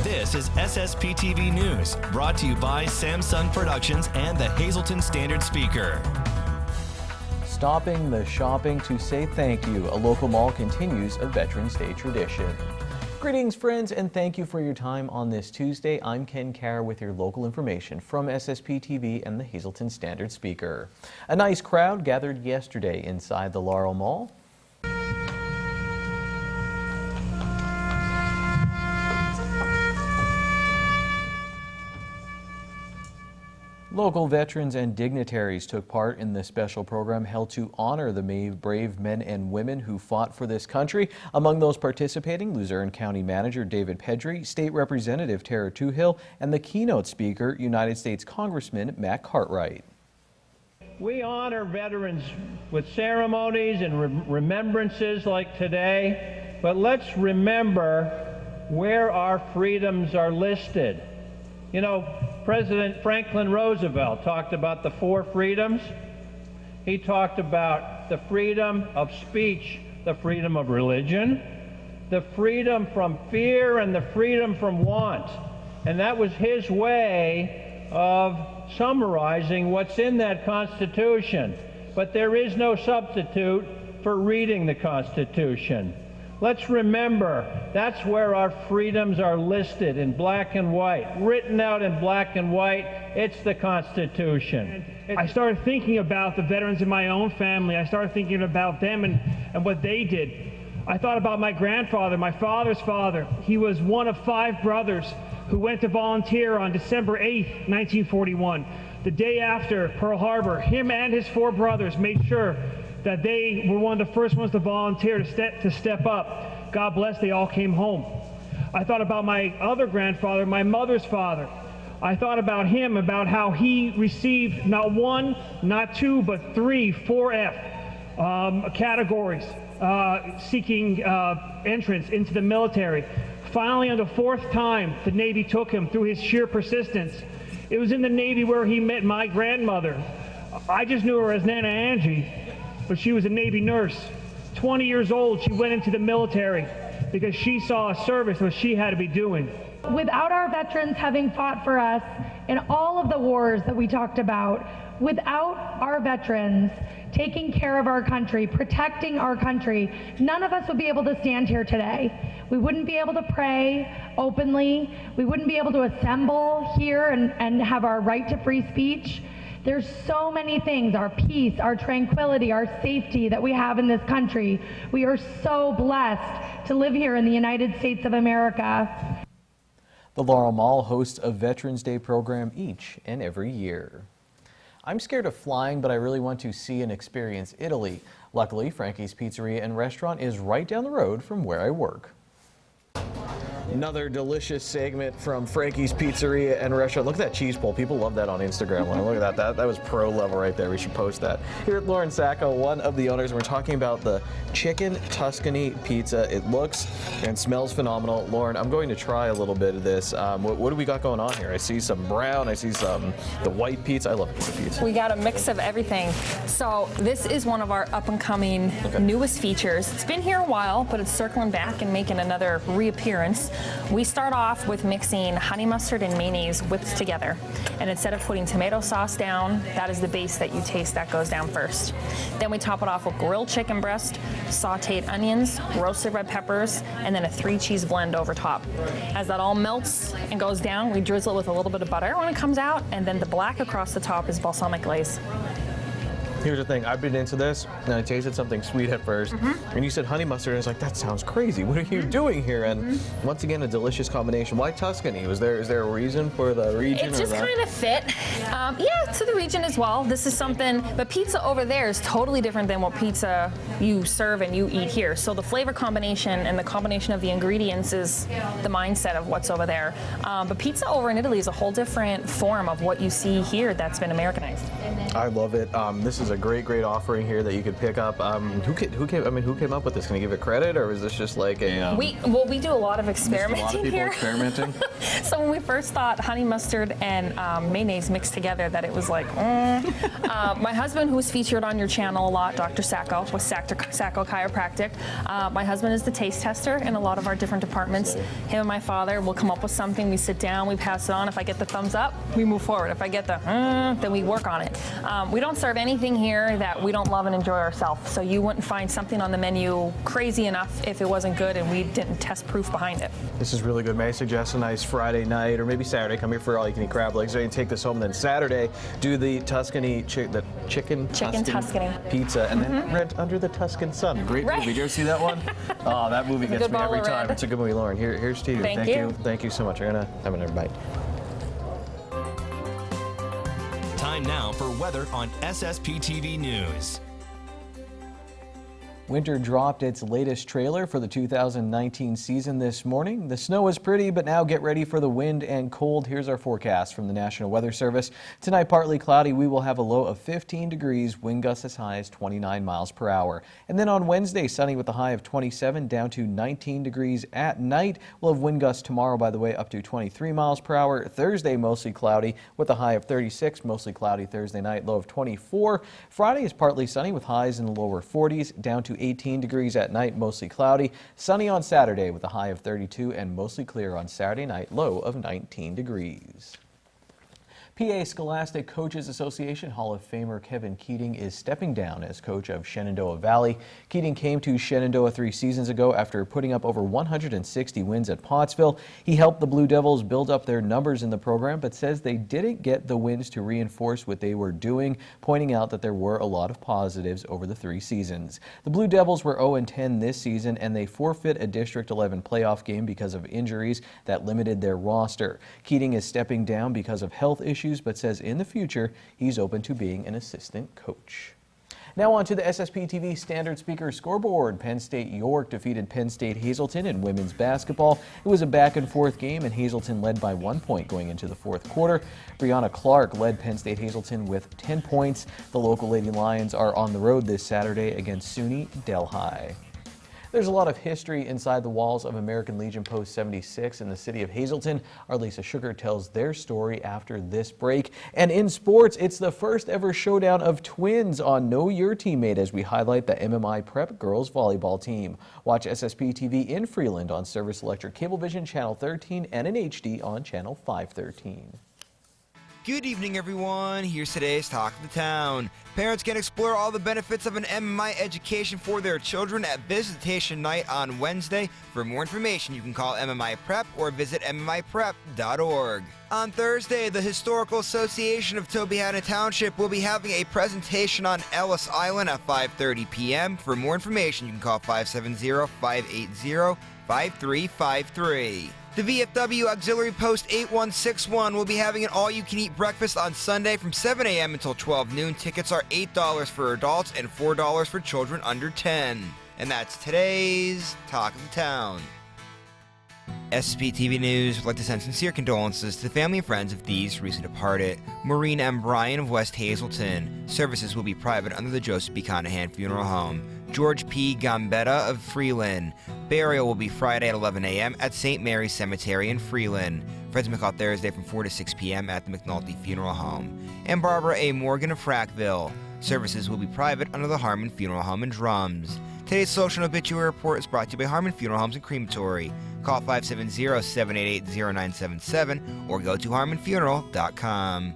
This is SSPTV News, brought to you by Samsung Productions and the Hazleton Standard Speaker. Stopping the shopping to say thank you. A local mall continues a Veterans Day tradition. Greetings, friends, and thank you for your time on this Tuesday. I'm Ken Carr with your local information from SSPTV and the Hazleton Standard Speaker. A nice crowd gathered yesterday inside the Laurel Mall. Local veterans and dignitaries took part in the special program held to honor the brave men and women who fought for this country. Among those participating, Luzerne County Manager David Pedri, State Representative Tara Toohill, and the keynote speaker, United States Congressman Matt Cartwright. We honor veterans with ceremonies and remembrances like today, but let's remember where our freedoms are listed. You know, President Franklin Roosevelt talked about the 4 freedoms. He talked about the freedom of speech, the freedom of religion, the freedom from fear, and the freedom from want. And that was his way of summarizing what's in that Constitution. But there is no substitute for reading the Constitution. Let's remember, that's where our freedoms are listed in black and white, written out in black and white. It's the Constitution. I started thinking about the veterans in my own family. I started thinking about them and what they did. I thought about my grandfather, my father's father. He was one of 5 brothers who went to volunteer on December 8th, 1941. The day after Pearl Harbor, him and his 4 brothers made sure that they were one of the first ones to volunteer to step up. God bless, they all came home. I thought about my other grandfather, my mother's father. I thought about him, about how he received not 1, not 2, but 3, 4F categories, seeking entrance into the military. Finally, on the 4th time, the Navy took him through his sheer persistence. It was in the Navy where he met my grandmother. I just knew her as Nana Angie, but she was a Navy nurse. 20 years old, she went into the military because she saw a service that she had to be doing. Without our veterans having fought for us in all of the wars that we talked about, without our veterans taking care of our country, protecting our country, none of us would be able to stand here today. We wouldn't be able to pray openly. We wouldn't be able to assemble here and have our right to free speech. There's so many things, our peace, our tranquility, our safety that we have in this country. We are so blessed to live here in the United States of America. The Laurel Mall hosts a Veterans Day program each and every year. I'm scared of flying, but I really want to see and experience Italy. Luckily, Frankie's Pizzeria and Restaurant is right down the road from where I work. Another delicious segment from Frankie's Pizzeria and Restaurant. Look at that cheese pull. People love that on Instagram. Look at that. That was pro level right there. We should post that. Here at Lauren Sacco, one of the owners, and we're talking about the chicken Tuscany pizza. It looks and smells phenomenal. Lauren, I'm going to try a little bit of this. What do we got going on here? I see some brown. I see some the white pizza. I love white pizza. We got a mix of everything. So this is one of our up-and-coming newest features. It's been here a while, but it's circling back and making another reappearance. We start off with mixing honey mustard and mayonnaise whipped together. And instead of putting tomato sauce down, that is the base that you taste that goes down first. Then we top it off with grilled chicken breast, sauteed onions, roasted red peppers, and then a 3-cheese blend over top. As that all melts and goes down, we drizzle it with a little bit of butter when it comes out, and then the black across the top is balsamic glaze. Here's the thing, I've been into this, and I tasted something sweet at first, and you said honey mustard, and I was like, that sounds crazy. What are you doing here? And once again, a delicious combination. Why Tuscany? Is there a reason for the region? It just kind of fit. Yeah, to the region as well. This is something, but pizza over there is totally different than what pizza you serve and you eat here. So the flavor combination and the combination of the ingredients is the mindset of what's over there. But pizza over in Italy is a whole different form of what you see here that's been Americanized. I love it. This is a great offering here that you could pick up. Who came up with this? Can I give it credit, or was this just like a? We do a lot of experimenting a lot of people here. Experimenting. So when we first thought honey mustard and mayonnaise mixed together, that it was like, my husband, who was featured on your channel a lot, Dr. Sacco, with Sacco Chiropractic. My husband is the taste tester in a lot of our different departments. Him and my father will come up with something. We sit down, we pass it on. If I get the thumbs up, we move forward. If I get the then we work on it. We don't serve anything here that we don't love and enjoy ourselves. So you wouldn't find something on the menu crazy enough if it wasn't good and we didn't test proof behind it. This is really good. May I suggest a nice Friday night or maybe Saturday? Come here for all you can eat crab legs. Then take this home. Then Saturday, do the chicken Tuscany pizza, and then Rent Under the Tuscan Sun. Great movie. Did you ever see that one? Oh, that movie gets me every time. It's a good movie, Lauren. Here's to you. Thank you. Thank you so much. I'm gonna have another bite. Time now for weather on SSPTV News. Winter dropped its latest trailer for the 2019 season this morning. The snow is pretty, but now get ready for the wind and cold. Here's our forecast from the National Weather Service. Tonight, partly cloudy. We will have a low of 15 degrees, wind gusts as high as 29 miles per hour. And then on Wednesday, sunny with a high of 27 down to 19 degrees at night. We'll have wind gusts tomorrow, by the way, up to 23 miles per hour. Thursday, mostly cloudy with a high of 36, mostly cloudy Thursday night, low of 24. Friday is partly sunny with highs in the lower 40s down to 18 degrees at night, mostly cloudy. Sunny on Saturday with a high of 32 and mostly clear on Saturday night, low of 19 degrees. PA Scholastic Coaches Association Hall of Famer Kevin Keating is stepping down as coach of Shenandoah Valley. Keating came to Shenandoah 3 seasons ago after putting up over 160 wins at Pottsville. He helped the Blue Devils build up their numbers in the program, but says they didn't get the wins to reinforce what they were doing, pointing out that there were a lot of positives over the 3 seasons. The Blue Devils were 0-10 this season, and they forfeit a District 11 playoff game because of injuries that limited their roster. Keating is stepping down because of health issues, but says in the future he's open to being an assistant coach. Now on to the SSPTV Standard Speaker scoreboard. Penn State York defeated Penn State Hazelton in women's basketball. It was a back-and-forth game, and Hazelton led by 1 point going into the fourth quarter. Brianna Clark led Penn State Hazelton with 10 points. The local Lady Lions are on the road this Saturday against SUNY Delhi. There's a lot of history inside the walls of American Legion Post 76 in the city of Hazelton. Our Lisa Sugar tells their story after this break. And in sports, it's the first ever showdown of twins on Know Your Teammate as we highlight the MMI Prep girls volleyball team. Watch SSPTV in Freeland on Service Electric Cablevision Channel 13 and in HD on Channel 513. Good evening, everyone. Here's today's Talk of the Town. Parents can explore all the benefits of an MMI education for their children at Visitation Night on Wednesday. For more information, you can call MMI Prep or visit MMIPrep.org. On Thursday, the Historical Association of Tobyhanna Township will be having a presentation on Ellis Island at 5:30 p.m. For more information, you can call 570-580-5353. The VFW Auxiliary Post 8161 will be having an all-you-can-eat breakfast on Sunday from 7 a.m. until 12 noon. Tickets are $8 for adults and $4 for children under 10. And that's today's Talk of the Town. SSPTV News would like to send sincere condolences to the family and friends of these recently departed. Maureen M. Bryan of West Hazelton. Services will be private under the Joseph B. Conahan Funeral Home. George P. Gambetta of Freeland. Burial will be Friday at 11 a.m. at St. Mary's Cemetery in Freeland. Friends may call Thursday from 4 to 6 p.m. at the McNulty Funeral Home. And Barbara A. Morgan of Frackville. Services will be private under the Harmon Funeral Home in Drums. Today's social and obituary report is brought to you by Harmon Funeral Homes and Crematory. Call 570-788-0977 or go to harmonfuneral.com.